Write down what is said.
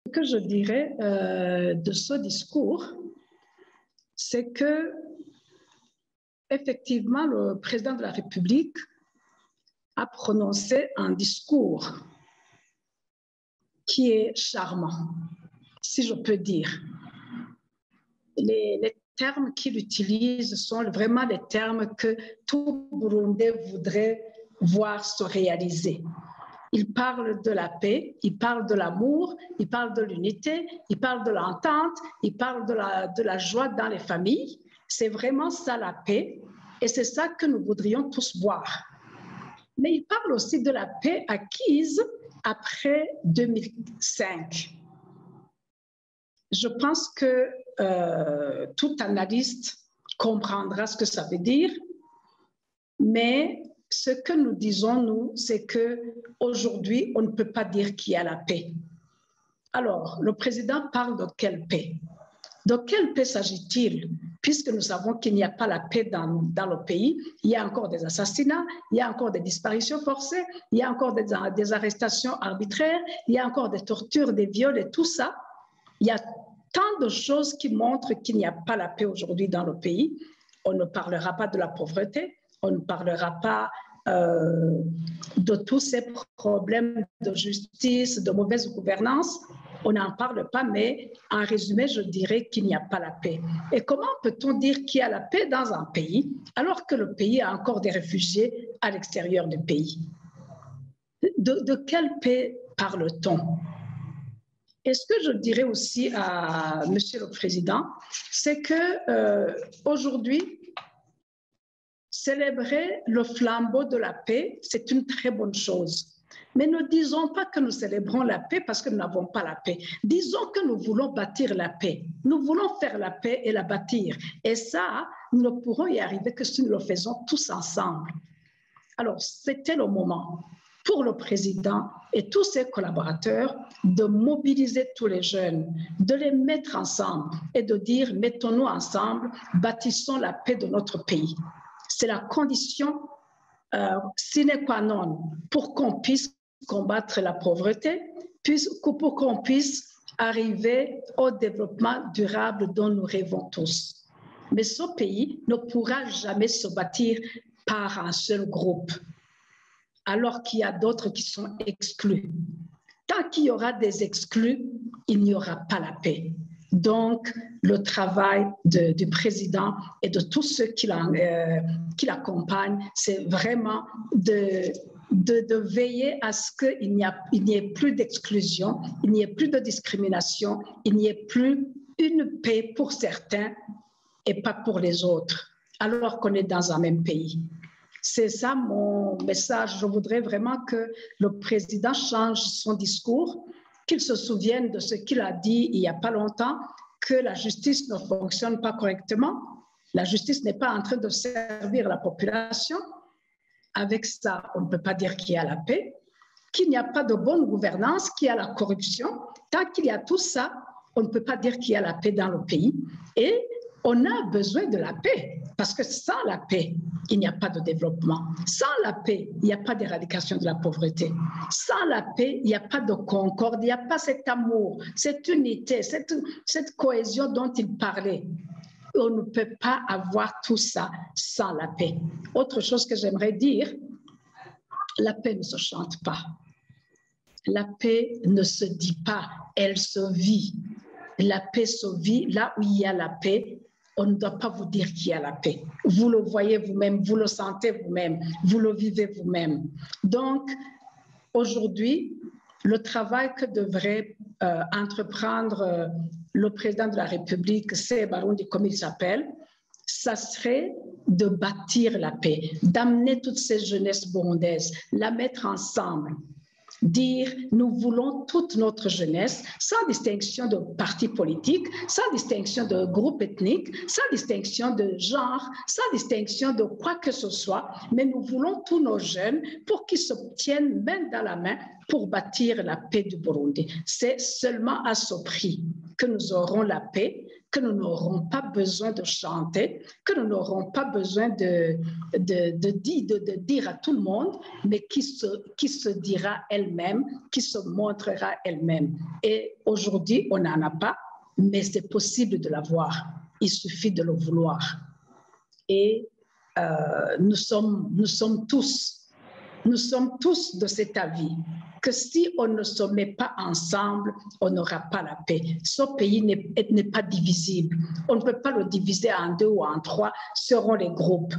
Ce que je dirais de ce discours, c'est que effectivement, le président de la République a prononcé un discours qui est charmant, si je peux dire. Les termes qu'il utilise sont vraiment les termes que tout Burundais voudrait voir se réaliser. Il parle de la paix, il parle de l'amour, il parle de l'unité, il parle de l'entente, il parle de la joie dans les familles. C'est vraiment ça la paix et c'est ça que nous voudrions tous voir. Mais il parle aussi de la paix acquise après 2005. Je pense que tout analyste comprendra ce que ça veut dire, mais ce que nous disons, nous, c'est qu'aujourd'hui, on ne peut pas dire qu'il y a la paix. Alors, le président parle de quelle paix? De quelle paix s'agit-il? Puisque nous savons qu'il n'y a pas la paix dans le pays, il y a encore des assassinats, il y a encore des disparitions forcées, il y a encore des arrestations arbitraires, il y a encore des tortures, des viols et tout ça. Il y a tant de choses qui montrent qu'il n'y a pas la paix aujourd'hui dans le pays. On ne parlera pas de la pauvreté, on ne parlera pas de tous ces problèmes de justice, de mauvaise gouvernance. On n'en parle pas, mais en résumé, je dirais qu'il n'y a pas la paix. Et comment peut-on dire qu'il y a la paix dans un pays alors que le pays a encore des réfugiés à l'extérieur du pays? De quelle paix parle-t-on? Et ce que je dirais aussi à Monsieur le Président, c'est qu'aujourd'hui, célébrer le flambeau de la paix, c'est une très bonne chose. Mais ne disons pas que nous célébrons la paix parce que nous n'avons pas la paix. Disons que nous voulons bâtir la paix. Nous voulons faire la paix et la bâtir. Et ça, nous ne pourrons y arriver que si nous le faisons tous ensemble. Alors, c'était le moment pour le président et tous ses collaborateurs de mobiliser tous les jeunes, de les mettre ensemble et de dire, mettons-nous ensemble, bâtissons la paix de notre pays. C'est la condition sine qua non pour qu'on puisse combattre la pauvreté, pour qu'on puisse arriver au développement durable dont nous rêvons tous. Mais ce pays ne pourra jamais se bâtir par un seul groupe, alors qu'il y a d'autres qui sont exclus. Tant qu'il y aura des exclus, il n'y aura pas la paix. Donc, le travail du président et de tous ceux qui l'accompagnent, c'est vraiment de veiller à ce qu'il n'y ait plus d'exclusion, il n'y ait plus de discrimination, il n'y ait plus une paix pour certains et pas pour les autres, alors qu'on est dans un même pays. C'est ça mon message. Je voudrais vraiment que le président change son discours, qu'il se souvienne de ce qu'il a dit il n'y a pas longtemps, que la justice ne fonctionne pas correctement. La justice n'est pas en train de servir la population. Avec ça, on ne peut pas dire qu'il y a la paix, qu'il n'y a pas de bonne gouvernance, qu'il y a la corruption. Tant qu'il y a tout ça, on ne peut pas dire qu'il y a la paix dans le pays. Et on a besoin de la paix, parce que sans la paix, il n'y a pas de développement. Sans la paix, il n'y a pas d'éradication de la pauvreté. Sans la paix, il n'y a pas de concorde, il n'y a pas cet amour, cette unité, cette cohésion dont il parlait. On ne peut pas avoir tout ça sans la paix. Autre chose que j'aimerais dire, la paix ne se chante pas. La paix ne se dit pas, elle se vit. La paix se vit là où il y a la paix. On ne doit pas vous dire qu'il y a la paix. Vous le voyez vous-même, vous le sentez vous-même, vous le vivez vous-même. Donc, aujourd'hui, le travail que devrait entreprendre le président de la République, c'est Barundi comme il s'appelle, ça serait de bâtir la paix, d'amener toutes ces jeunesses burundaises, la mettre ensemble. Dire nous voulons toute notre jeunesse sans distinction de parti politique, sans distinction de groupe ethnique, sans distinction de genre, sans distinction de quoi que ce soit, mais nous voulons tous nos jeunes pour qu'ils se tiennent main dans la main pour bâtir la paix du Burundi. C'est seulement à ce prix que nous aurons la paix, que nous n'aurons pas besoin de chanter, que nous n'aurons pas besoin de dire à tout le monde, mais qui se dira elle-même, qui se montrera elle-même. Et aujourd'hui, on n'en a pas, mais c'est possible de l'avoir. Il suffit de le vouloir. Et nous sommes tous de cet avis que si on ne se met pas ensemble, on n'aura pas la paix. Ce pays n'est pas divisible. On ne peut pas le diviser en 2 ou en 3 selon les groupes.